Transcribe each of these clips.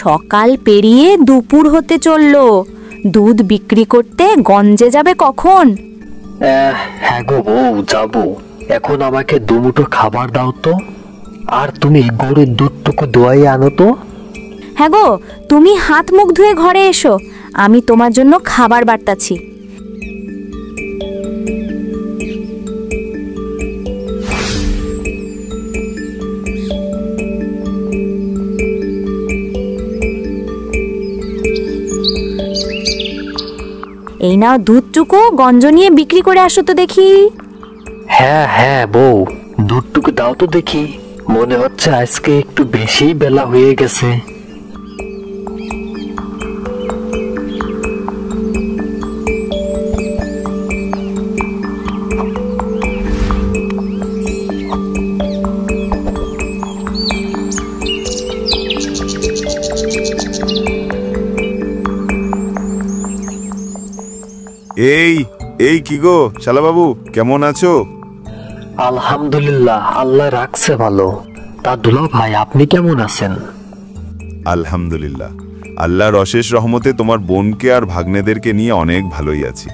সকাল পেরিয়ে দুপুর হতে চললো, দুধ বিক্রি করতে গঞ্জে যাবে কখন? হ্যাঁ গো বউ, যাবো। এখন আমাকে দুমুঠো খাবার দাও তো, আর তুমি গরুর দুধটুকু দোয়াই আনো তো। হ্যাঁ গো, তুমি হাত মুখ ধুয়ে ঘরে এসো, আমি তোমার জন্য খাবার বাড়তাছি। এই নাও দুধটুকু, গঞ্জ নিয়ে বিক্রি করে আসো তো দেখি। হ্যাঁ হ্যাঁ বউ, দুধটুকু দাও তো দেখি। মনে হচ্ছে আজকে একটু বেশি বেলা হয়ে গেছে। এই এই কি গো শালা বাবু, কেমন আছো? আলহামদুলিল্লাহ, আল্লাহ রাখছে ভালো। তা দুলা ভাই, আপনি কেমন আছেন? আলহামদুলিল্লাহ, আল্লাহর অশেষ রহমতে তোমার বোনকে আর ভাগ্নেদেরকে নিয়ে অনেক ভালোই আছি।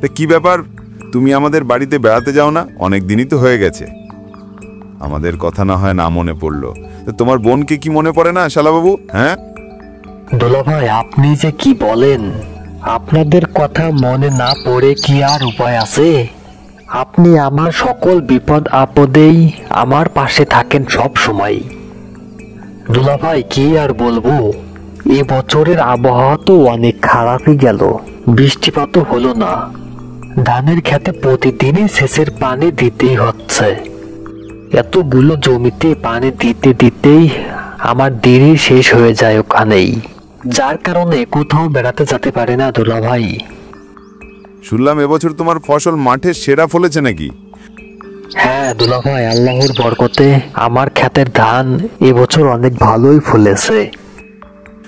তা কি ব্যাপার, তুমি আমাদের বাড়িতে বেড়াতে যাও না? অনেক দিনই তো হয়ে গেছে, আমাদের কথা না হয় না মনে পড়লো। তা তোমার বোনকে কি মনে পড়ে না শালা বাবু? হ্যাঁ দুলা ভাই, আপনি যে কি বলেন, আপনাদের কথা মনে না পড়ে কি আর উপায় আছে? আপনি আমার সকল বিপদ আপদেই আমার পাশে থাকেন সব সময়। দুলা ভাই, কি আর বলবো, এ বছরের আবহাওয়া তো অনেক খারাপই গেল। বৃষ্টিপাতও হলো না, ধানের খেতে প্রতিদিনই সেচের পানি দিতেই হচ্ছে। এতগুলো জমিতে পানি দিতে দিতেই আমার দেরি শেষ হয়ে যায় ওখানেই, যার কারণে কোথাও বেড়াতে যেতে পারে না দুলা ভাই। শুনলাম এবছর তোমার ফসল মাঠে সেরা ফলেছে নাকি? হ্যাঁ দুলা ভাই, আল্লাহর বরকতে আমার ক্ষেতের ধান এবছর অনেক ভালোই ফলেছে।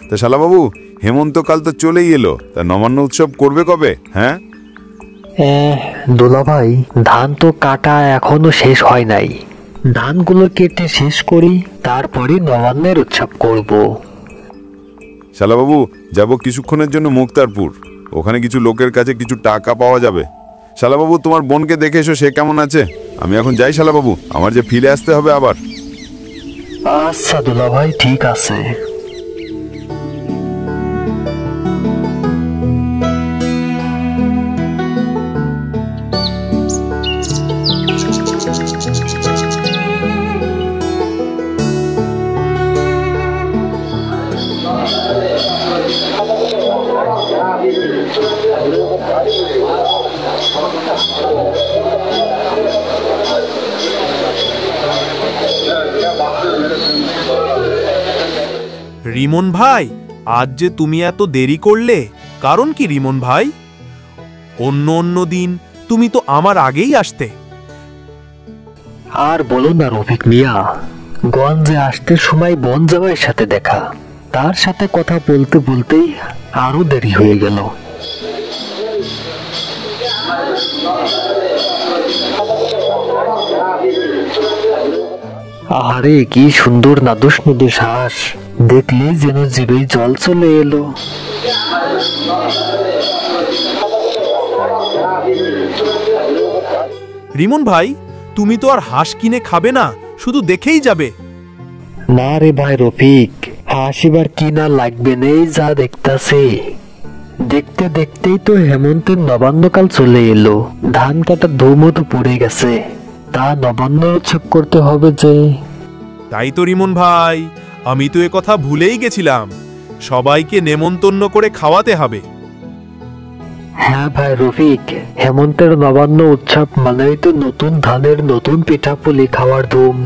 তা শালা বাবু, হেমন্তকাল তো চলেই এলো, তা নবান্ন উৎসব করবে কবে? হ্যাঁ দুলা ভাই, ধান তো কাটা এখনো শেষ হয় নাই। ধানগুলো কেটে শেষ করি, তারপরে নবান্নের উৎসব করব। শালা বাবু, যাবো কিছুক্ষণের জন্য মুক্তারপুর, ওখানে কিছু লোকের কাছে কিছু টাকা পাওয়া যাবে। শালা বাবু, তোমার বোনকে দেখে এসো, সে কেমন আছে। আমি এখন যাই শালা বাবু, আমার যে ফিরে আসতে হবে আবার। আচ্ছা দুলা ভাই, ঠিক আছে। রিমন ভাই, আজ যে তুমি এত দেরি করলে, কারণ কি রিমন ভাই? অন্য দিন তুমি তো আমার আগেই আসতে। আর বলো না রফিক মিয়া, গঞ্জে আসতে সময় বন জামাইয়ের সাথে দেখা, তার সাথে কথা বলতে বলতেই আরো দেরি হয়ে গেল। আরে কি সুন্দর নাদুস নুদুস হাঁস, দেখলে যেন জিভে জল চলে এলো। রিমন ভাই, তুমি তো আর হাঁস কিনে খাবে না, শুধু দেখেই যাবে? না রে ভাই রফিক, হাঁস এবার কিনা লাগবে নেই, যা দেখতাছে। দেখতে দেখতেই তো হেমন্তের নবান্নকাল চলে এলো, ধান কাটা ধুমো তো পড়ে গেছে, তা নবান্ন উৎসব করতে হবে যে। তাই তো রিমন ভাই, আমি তো এ কথা ভুলেই গেছিলাম, সবাইকে নেমন্তন্ন করে খাওয়াতে হবে। হ্যাঁ ভাই রফিক, হেমন্তের নবান্ন উৎসব মানেই তো নতুন ধানের নতুন পিঠাপুলি খাওয়ার ধুম।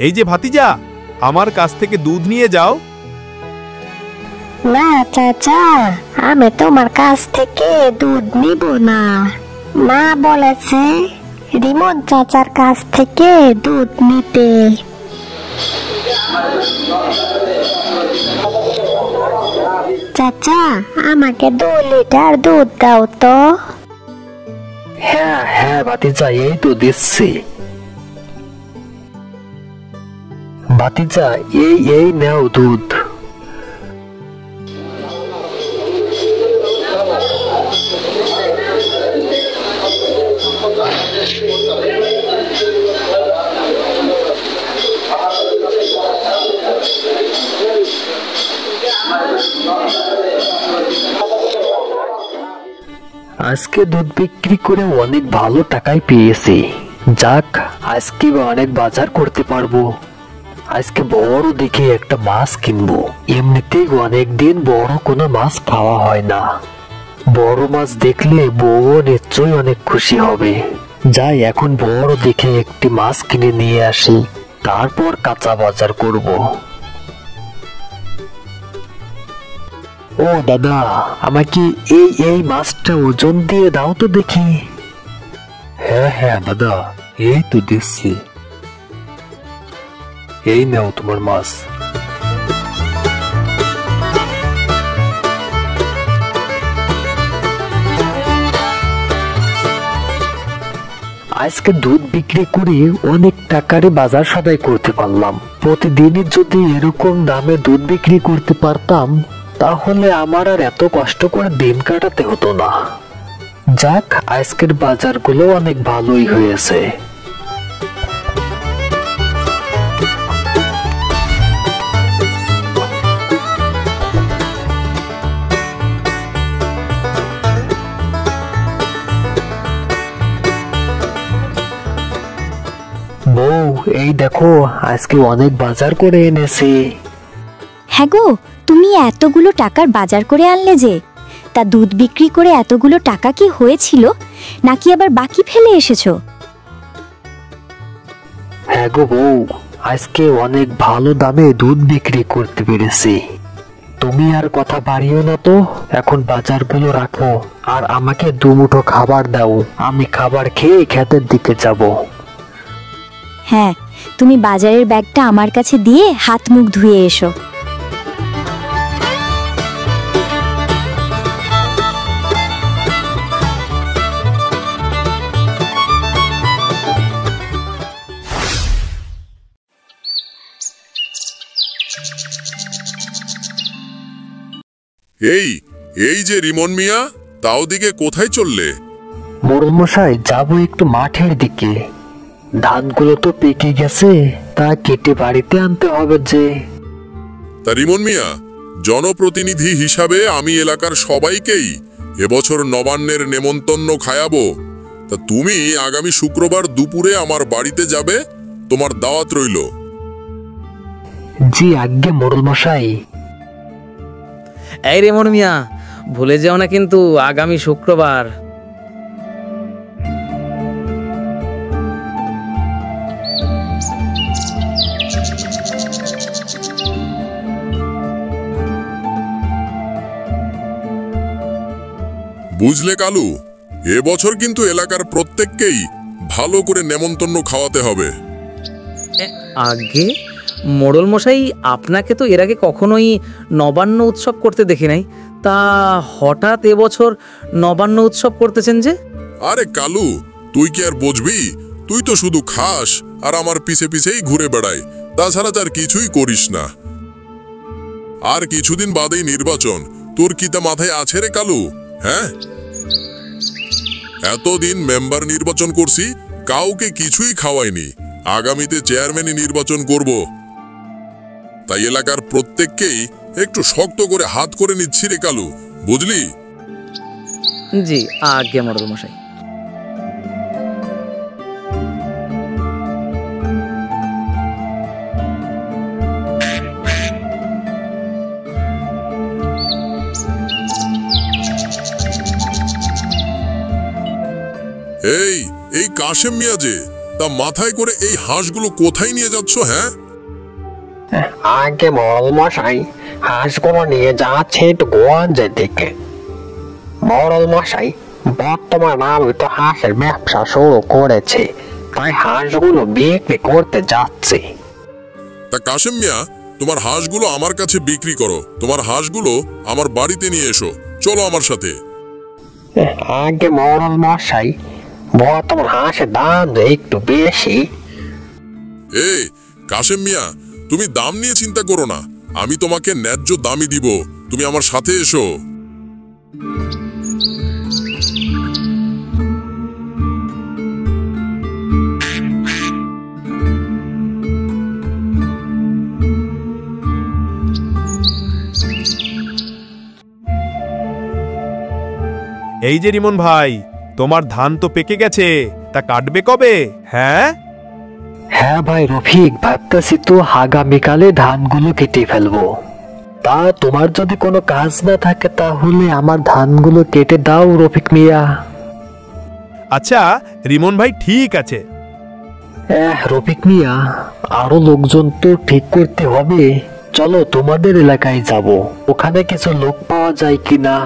এই যে ভাতিজা, আমার কাছ থেকে দুধ নিয়ে যাও। না চাচা, আমি তোমার কাছ থেকে দুধ নিব না। মা বলেছে রিমন চাচার কাছ থেকে দুধ নিতে। চাচা, আমাকে 2 লিটার দুধ দাও তো। হ্যাঁ হ্যাঁ ভাতিজা, এই তো দিচ্ছি। ভাতিজা, এই এই নাও দুধ। আজকে দুধ বিক্রি করে অনেক ভালো টাকাই পেয়েছি। যাক, আজকে অনেক বাজার করতে পারবো। আজকে বড় দেখে একটা মাছ কিনবো। এমনিতেই অনেকদিন বড় কোনো মাছ খাওয়া হয় না। বড় মাছ দেখলে বউ নিশ্চয়ই অনেক খুশি হবে। যাই, এখন বড় দেখে একটি মাছ কিনে নিয়ে আসি, তারপর কাঁচা বাজার করব। ও দাদা, আমাকে এই মাছটা ওজন দিয়ে দাও তো দেখি। হ্যাঁ হ্যাঁ দাদা, এই তো দিচ্ছি। এই নাও তোমার মাছ। আজকে দুধ বিক্রি করে অনেক টাকারে বাজার সদাই করতে পারলাম। প্রতিদিনই যদি এরকম দামে দুধ বিক্রি করতে পারতাম, তাহলে আমার আর এত কষ্ট করে দিন কাটাতে হতো না। যাক, আজকের বাজারগুলো অনেক ভালোই হয়েছে। বউ, এই দেখো, আজকে অনেক বাজার করে এনেছি। হ্যাঁ গো, তুমি এতগুলো টাকার বাজার করে আনলে যে, তা দুধ বিক্রি করে এতগুলো টাকা কি হয়েছিল, নাকি আবার বাকি ফেলে এসেছো? হ্যাঁ গো বউ, আজকে অনেক ভালো দামে দুধ বিক্রি করতে পেরেছি। তুমি আর কথা বাড়িও না তো, এখন বাজারগুলো রাখো আর আমাকে দুমুঠো খাবার দাও। আমি খাবার খেয়ে ক্ষেতের দিকে যাব। হ্যাঁ, তুমি বাজারের ব্যাগটা আমার কাছে দিয়ে হাত মুখ ধুয়ে এসো। এই এই যে রিমন মিয়া, তাও দিকে কোথায় চললে? মোড়ল মশাই, যাবো একটু মাঠের দিকে। ধানগুলো তো পেকে গেছে, তা কেটে বাড়িতে আনতে হবে যে। তা রিমন মিয়া, জনপ্রতিনিধি হিসাবে আমি এলাকার সবাইকেই এবছর নবান্নের নেমন্তন্ন খায়াবো। তা তুমি আগামী শুক্রবার দুপুরে আমার বাড়িতে যাবে, তোমার দাওয়াত রইল। জি আজ্ঞে মোড়ল মশাই। এই রেমন মিয়া, ভুলে যেও না কিন্তু আগামী শুক্রবার। বুঝলে কালু, এবছর কিন্তু এলাকার প্রত্যেককেই ভালো করে নেমন্তন্ন খাওয়াতে হবে। আগে মোড়ল মশাই, আপনাকে তো এর আগে কখনোই নবান্ন উৎসব করতে দেখি নাই, তা হঠাৎ এবছর নবান্ন উৎসব করতেছেন যে? আরে কালু, তুই কি আর বুঝবি? তুই তো শুধু খাস আর আমার পিছে পিছেই ঘুরে বেড়াই, তাছাড়া তার কিছুই করিস না। আর কিছুদিন বাদেই নির্বাচন, তোর কি তা মাথায় আছে রে কালু? হ্যাঁ, এতদিন মেম্বার নির্বাচন করছি, কাউকে কিছুই খাওয়াইনি। আগামীতে চেয়ারম্যানই নির্বাচন করব, তাই এলাকার প্রত্যেককেই একটু শক্ত করে হাত করে নিচ্ছি রে কালু, বুঝলি? জি আজ্ঞে মোড়ল মশাই। এই এই কাশেম মিয়া যে, তা মাথায় করে এই হাঁসগুলো কোথায় নিয়ে যাচ্ছ? হ্যাঁ, আগে মোড়ল মশাই, হাঁসগুলো নিয়ে যাচ্ছে একটু গঞ্জের দিকে। মোড়ল মশাই, বর্তমানে আমি তো হাঁসের ব্যবসা শুরু করেছি, তাই হাঁসগুলো বিক্রি করতে যাচ্ছি। তা কাশেম মিয়া, তোমার হাঁসগুলো আমার কাছে বিক্রি করো। তোমার হাঁসগুলো আমার বাড়িতে নিয়ে এসো, চলো আমার সাথে। আগে মোড়ল মশাই, বর্তমান হাঁসের দাম যে একটু বেশি। এই কাশেম মিয়া, তুমি দাম নিয়ে চিন্তা করো না, আমি তোমাকে ন্যায্য দামই দিব। তুমি আমার সাথে এসো। এই যে রিমন ভাই, তোমার ধান তো পেকে গেছে, তা কাটবে কবে? হ্যাঁ হ্যাঁ ভাই রফিক, ভাবতেছি তো আগামীকালে ধানগুলো কেটে ফেলবো। তা তোমার যদি কোনো কাজ না থাকে তাহলে আমার ধানগুলো কেটে দাও রফিক মিয়া। আচ্ছা রিমন ভাই, ঠিক আছে। রফিক মিয়া, আরো লোকজন তো ঠিক করতে হবে। চলো তোমাদের এলাকায় যাব, ওখানে কিছু লোক পাওয়া যায় কিনা।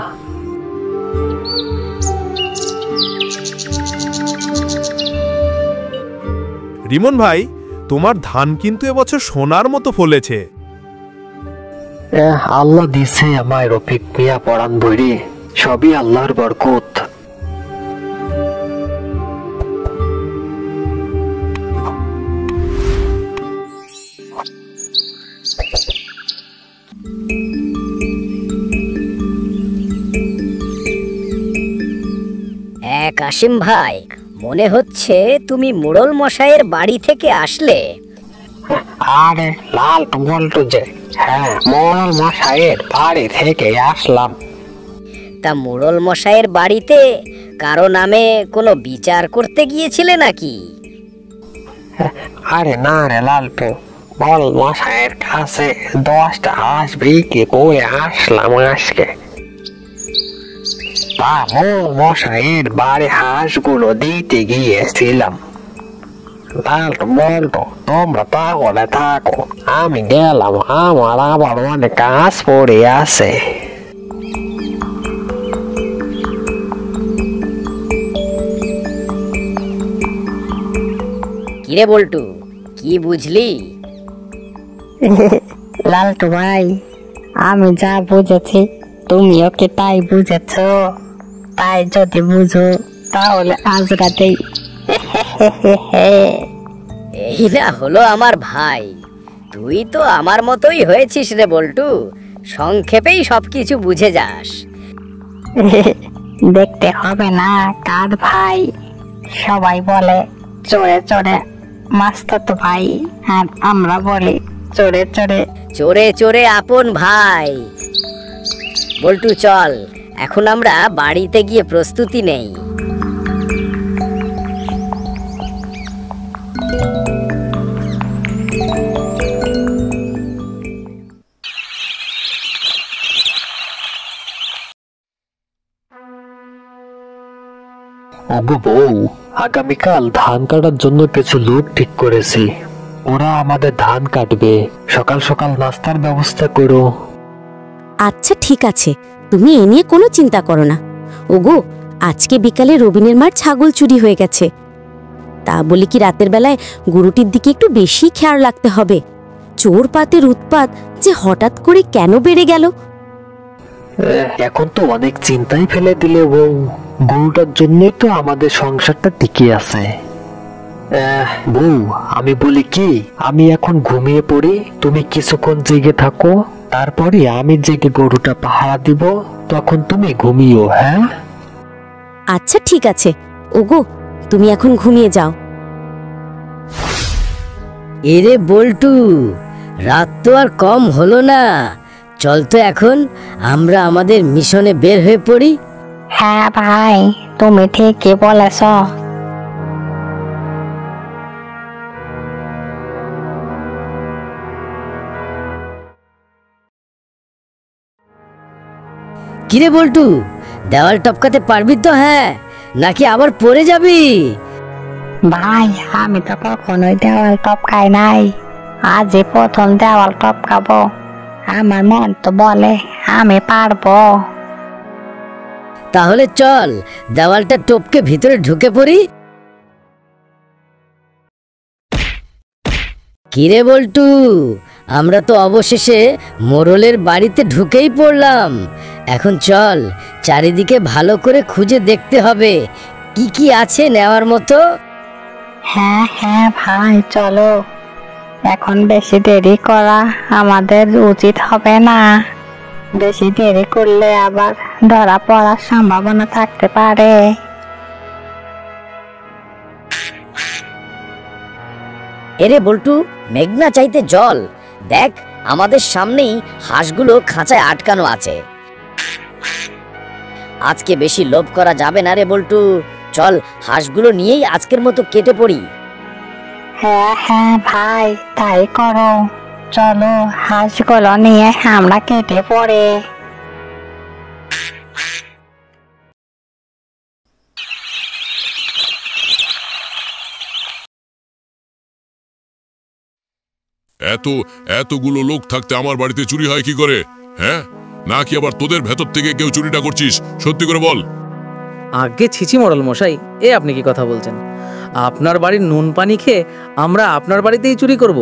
রিমন ভাই, তোমার ধান কিন্তু এবছর সোনার মতো ফলেছে। আল্লাহ দিছে আমায় রফিক মিয়া পরাণ ভরে, সবই আল্লাহর বরকত। কাশিম ভাই, মনে হচ্ছে তুমি মোড়ল মশাইয়ের বাড়ি থেকে আসলে। আরে লাল বলতো যে, হ্যাঁ মোড়ল মশাইয়ের বাড়ি থেকে আসলাম। তা মোড়ল মশাইয়ের বাড়িতে কারো নামে কোনো বিচার করতে গিয়েছিলে নাকি? আরে না রে লালপু, মোড়ল মশাইয়ের কাছে 10টা হাঁস বিক্রি করে আসলাম আজকে। তা মোড়ল মশাইয়ের বাড়ি হাঁসগুলো দিতে গিয়েছিলাম। লালটু বলতো, তোমরা তাহলে থাকো, আমি গেলাম, আমার আবার অনেক কাজ পড়ে আছে। কিরে বল্টু, কি বুঝলি? লালটু ভাই, আমি যা বুঝেছি তুমিও কি তাই বুঝেছ? তাই যদি বুঝো তাহলে আজ রাতেই। এই না হলো আমার ভাই, তুই তো আমার মতোই হয়েছিস রে বল্টু, সংক্ষেপেই সবকিছু বুঝে যাস। দেখতে হবে না কার ভাই, সবাই বলে চোরে চোরে মাস্তাতো ভাই, আর আমরা বলি চোরে চোরে চোরে চোরে আপন ভাই। বল্টু চল, এখন আমরা বাড়িতে গিয়ে প্রস্তুতি নেই। ওগো বউ, আগামীকাল ধান কাটার জন্য কিছু লোক ঠিক করেছি। ওরা আমাদের ধান কাটবে। সকাল সকাল নাস্তার ব্যবস্থা করো। আচ্ছা ঠিক আছে, তুমি এ নিয়ে কোনো চিন্তা করো না। ওগো, আজকে বিকালে রবিনের মার ছাগল চুরি হয়ে গেছে। তা বলি কি রাতের বেলায় গরুটির দিকে একটু বেশি খেয়াল রাখতে হবে। চোর পাতের উৎপাত যে হঠাৎ করে কেন বেড়ে গেল। এখন তো অনেক চিন্তাই ফেলে দিলে বউ, গরুটার জন্যই তো আমাদের সংসারটা টিকে আছে। বউ, আমি বলি কি, আমি এখন ঘুমিয়ে পড়ি, তুমি কিছুক্ষণ জেগে থাকো, তারপরে আমি জেগে গরুটা পাহারা দিব, তখন তুমি ঘুমিও। হ্যাঁ আচ্ছা ঠিক আছে, ওগো তুমি এখন ঘুমিয়ে যাও। এরে বল্টু, রাত তো আর কম হলো না, চল তো এখন আমরা আমাদের মিশনে বের হয়ে পড়ি। হ্যাঁ ভাই, তুমি ঠিকই বলেছ। কিরে বল্টু, দেওয়াল টপকাতে পারবি তো? হ্যাঁ, নাকি আবার পড়ে যাবি? ভাই, আমি তো কখনোই দেওয়াল টপকাই নাই, আজই প্রথম দেওয়াল টপকাবো। আমার মন তো বলে আমি পারবো। তাহলে চল দেওয়ালটা টপকে ভিতরে ঢুকে পড়ি। কিরে বল্টু, আমরা তো অবশেষে মোড়লের বাড়িতে ঢুকেই পড়লাম। এখন চল চারিদিকে ভালো করে খুঁজে দেখতে হবে কি কি আছে নেওয়ার মতো? হ্যাঁ হ্যাঁ ভাই, চলো। এখন বেশি দেরি করা আমাদের উচিত হবে না। বেশি দেরি করলে আবার ধরা পড়ার সম্ভাবনা থাকতে পারে। এরে বল্টু, মেঘনা চাইতে জল। দেখ, আমাদের সামনেই হাঁসগুলো খাঁচায় আটকানো আছে। আজকে বেশি লোভ করা যাবে না রে বল্টু। চল, হাঁসগুলো নিয়েই আজকের মতো কেটে পড়ি। হ্যাঁ হ্যাঁ ভাই, তাই করো। চলো, হাঁসগুলো নিয়ে আমরা কেটে পড়ে। এতগুলো লোক থাকতে আমার বাড়িতে চুরি হয় কি করে? হ্যাঁ, নাকি আবার তোদের ভেতর থেকে কেউ চুরিটা করছিস? সত্যি করে বল। আগে ছিছি মোড়ল মশাই, এ আপনি কি কথা বলছেন? আপনার বাড়ির নুন পানি খেয়ে আমরা আপনার বাড়িতেই চুরি করব?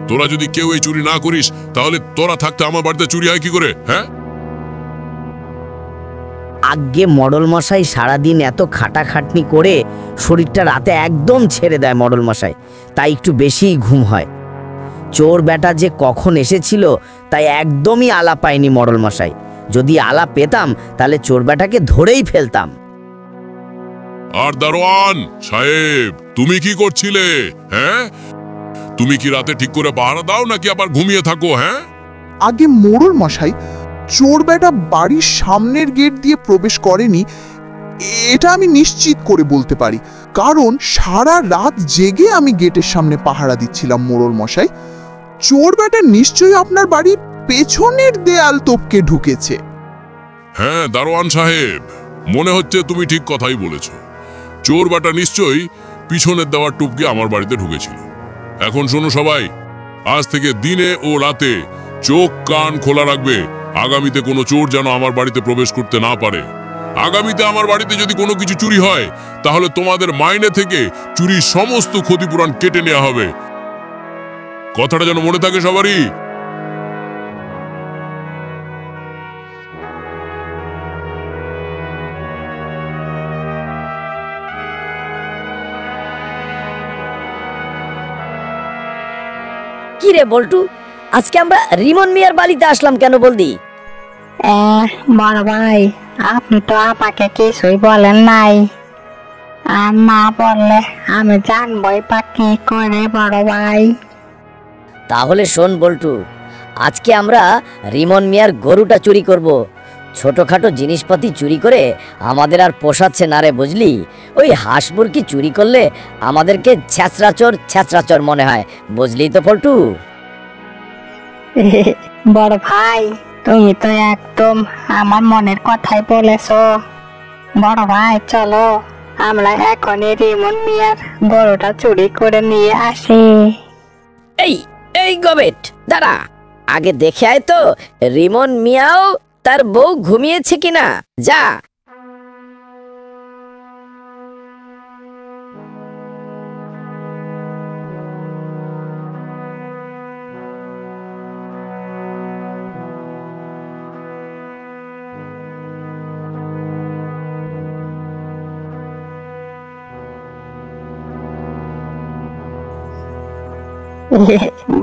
তোরা যদি কেউ এই চুরি না করিস, তাহলে তোরা থাকতে আমার বাড়িতে চুরি হয় কি করে? হ্যাঁ, আগে মডল মশাই সারাদিন এত খাটাখাটনি করে শরীরটা রাতে একদম ছেড়ে দেয় মডল মশাই, তাই একটু বেশিই ঘুম হয়। চোর বেটা যে কখন এসেছিল তাই একদমই আলা পাইনি মডল মশাই। যদি আলা পেতাম তাহলে চোর বেটাকে ধরেই ফেলতাম। আর দারোয়ান সাহেব, তুমি কি করছিলে? হ্যাঁ, তুমি কি রাতে ঠিক করে পাহারা দাও নাকি আবার ঘুমিয়ে থাকো? হ্যাঁ, আগে মোড়ল মশাই, চোর বেটা বাড়ির সামনের গেট দিয়ে প্রবেশ করেনি, এটা আমি নিশ্চিত করে বলতে পারি, কারণ সারা রাত জেগে আমি গেটের সামনে পাহারা দিচ্ছিলাম মোড়ল মশাই। চোর বেটা নিশ্চয়ই আপনার বাড়ির পেছনের দেয়াল টপকে ঢুকেছে। হ্যাঁ দারোয়ান সাহেব, মনে হচ্ছে তুমি ঠিক কথাই বলেছ। চোর বেটা নিশ্চয়ই পিছনের দেওয়ার টুপকে আমার বাড়িতে ঢুকেছিল। এখন শোনো সবাই, আজ থেকে দিনে ও রাতে চোখ কান খোলা রাখবে। আগামীতে কোনো চোর যেন আমার বাড়িতে প্রবেশ করতে না পারে। আগামীতে আমার বাড়িতে যদি কোনো কিছু চুরি হয়, তাহলে তোমাদের মাইনে থেকে চুরির সমস্ত ক্ষতিপূরণ কেটে নেওয়া হবে। কথাটা যেন মনে থাকে সবারই। কি রে বল্টু, আজকে আমরা রিমন মিয়ার বাড়িতে আসলাম কেন বলদি? বড় ভাই, আপনি তো আমাকে কিছুই বলেন নাই। আর না বললে আমি জানবই বা কি করে বড় ভাই। তাহলে শোন বল্টু, আজকে আমরা রিমন মিয়ার গরুটা চুরি করব। ছোটখাটো জিনিসপাতি চুরি করে আমাদের আর পোষাচ্ছে না রে, বুঝলি? ওই হাঁস মুরগি চুরি করলে আমাদেরকে ছ্যাঁচড়াচোর মনে হয়, বুঝলি তো পল্টু? বড় ভাই, তুমি তো একদম আমার মনের কথাই বলেছো। বড় ভাই, চলো আমরা এখনই রিমন মিয়ার গরুটা চুরি করে নিয়ে আসি। এই এই গবেট, দাঁড়া, আগে দেখে আয় তো রিমন মিয়াও তার বউ ঘুমিয়েছে কিনা। যা।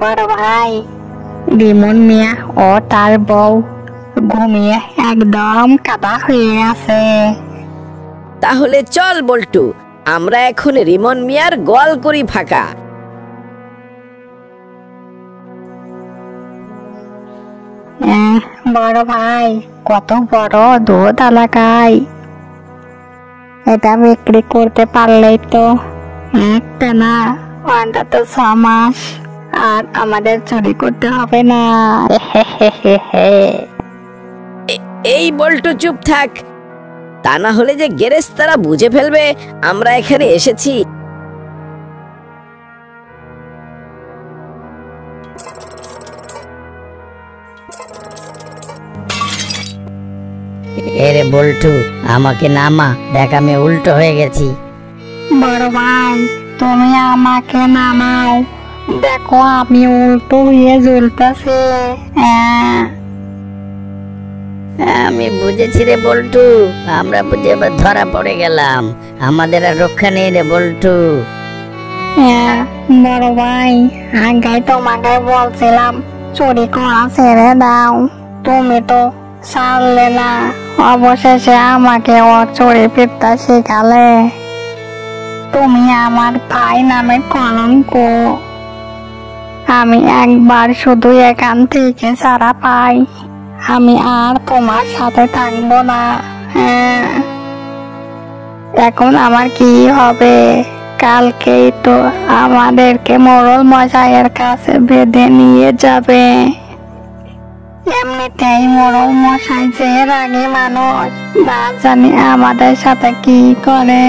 বড় ভাই, রিমন মিয়া ও তার বউ ঘুমিয়ে একদম কাদা হয়ে আছে। তাহলে চল বল্টু, আমরা এখন রিমন মিয়ার গোয়াল করি ফাঁকা। বড় ভাই, কত বড় দুধ এলাকায়। এটা বিক্রি করতে পারলেই তো একটা না অন্তত 6 মাস আর আমাদের চুরি করতে হবে না। এই বল্টু চুপ থাক, তা না হলে যে গেরেস্তারা বুঝে ফেলবে আমরা এখানে এসেছি। এরে বল্টু, আমাকে নামা, দেখ আমি উল্টো হয়ে গেছি। বড় ভাই, তুমি আমাকে নামাও, দেখো আমি উল্টো হয়ে ঝুলতেছি। আমি বুঝেছি রে বল্টু, আমরা বুঝে এবার ধরা পড়ে গেলাম। আমাদের আর রক্ষা নেই রে বল্টু। হ্যাঁ বড় ভাই, আগে তোমাকে বলছিলাম চুরি করা ছেড়ে দাও, তুমি তো ছাড়লে না। অবশেষে আমাকে ও চুরি বিদ্যা শেখালে। তুমি আমার ভাই নামে কলঙ্ক। আমি একবার শুধু এখান থেকে ছাড়া পাই, আমি আর তোমার সাথে থাকবো না। হ্যাঁ, এখন আমার কি হবে? কালকেই তো আমাদেরকে মোড়ল মশাইয়ের কাছে বেঁধে নিয়ে যাবে। এমনিতেই মোড়ল মশাই যে রাগী মানুষ, না জানি আমাদের সাথে কি করে।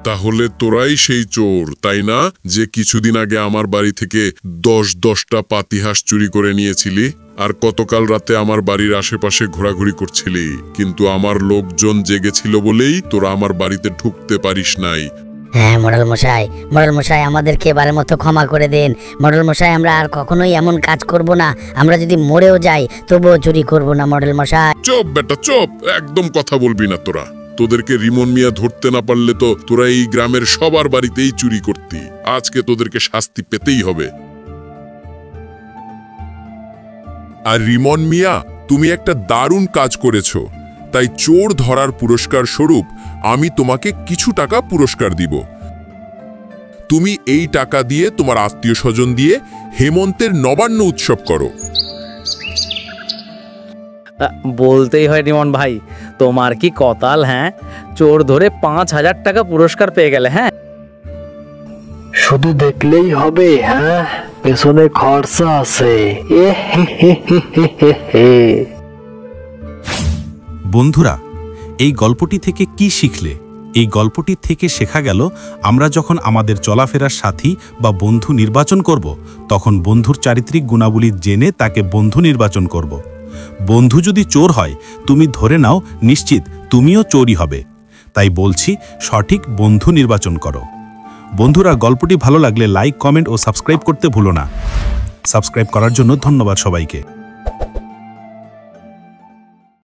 তাহলে তোরাই সেই চোর, তাই না? যে কিছুদিন আগে আমার বাড়ি থেকে 10টা পাতিহাঁস চুরি করে নিয়েছিলি, আর গতকাল রাতে আমার বাড়ির আশেপাশে ঘোরাঘুরি করছিলি, কিন্তু আমার লোকজন জেগেছিল বলেই তোরা আমার বাড়িতে ঢুকতে পারিস নাই। হ্যাঁ মোড়ল মশাই আমাদেরকে এবারের মতো ক্ষমা করে দেন। মোড়ল মশাই, আমরা আর কখনোই এমন কাজ করব না। আমরা যদি মরেও যাই তবুও চুরি করব না মোড়ল মশাই। চুপ বেটা চুপ, একদম কথা বলবি না তোরা। তোদেরকে রিমন মিয়া ধরতে না পারলে তো তোরা এই গ্রামের সবার বাড়িতেই চুরি করতি। আজকে তোদেরকে শাস্তি পেতেই হবে। আর রিমন মিয়া, তুমি একটা দারুণ কাজ করেছো, তাই চোর ধরার পুরস্কার স্বরূপ আমি তোমাকে কিছু টাকা পুরস্কার দিব। তুমি এই টাকা দিয়ে তোমার আত্মীয় স্বজন দিয়ে হেমন্তের নবান্ন উৎসব করো। বলতেই হয় রিমন ভাই, তোমার কি কতাল। হ্যাঁ, চোর ধরে 5000 টাকা পুরস্কার পেয়ে গেলে। হ্যাঁ, শুধু দেখলেই হবে? হ্যাঁ, পেছনে খরচা আছে। বন্ধুরা, এই গল্পটি থেকে কি শিখলে? এই গল্পটি থেকে শেখা গেল, আমরা যখন আমাদের চলাফেরার সাথী বা বন্ধু নির্বাচন করব, তখন বন্ধুর চারিত্রিক গুণাবলী জেনে তাকে বন্ধু নির্বাচন করব। বন্ধু যদি চোর হয়, তুমি ধরে নাও নিশ্চিত তুমিও চোরই হবে। তাই বলছি, সঠিক বন্ধু নির্বাচন করো। বন্ধুরা, গল্পটি ভালো লাগলে লাইক, কমেন্ট ও সাবস্ক্রাইব করতে ভুলো না। সাবস্ক্রাইব করার জন্য ধন্যবাদ সবাইকে।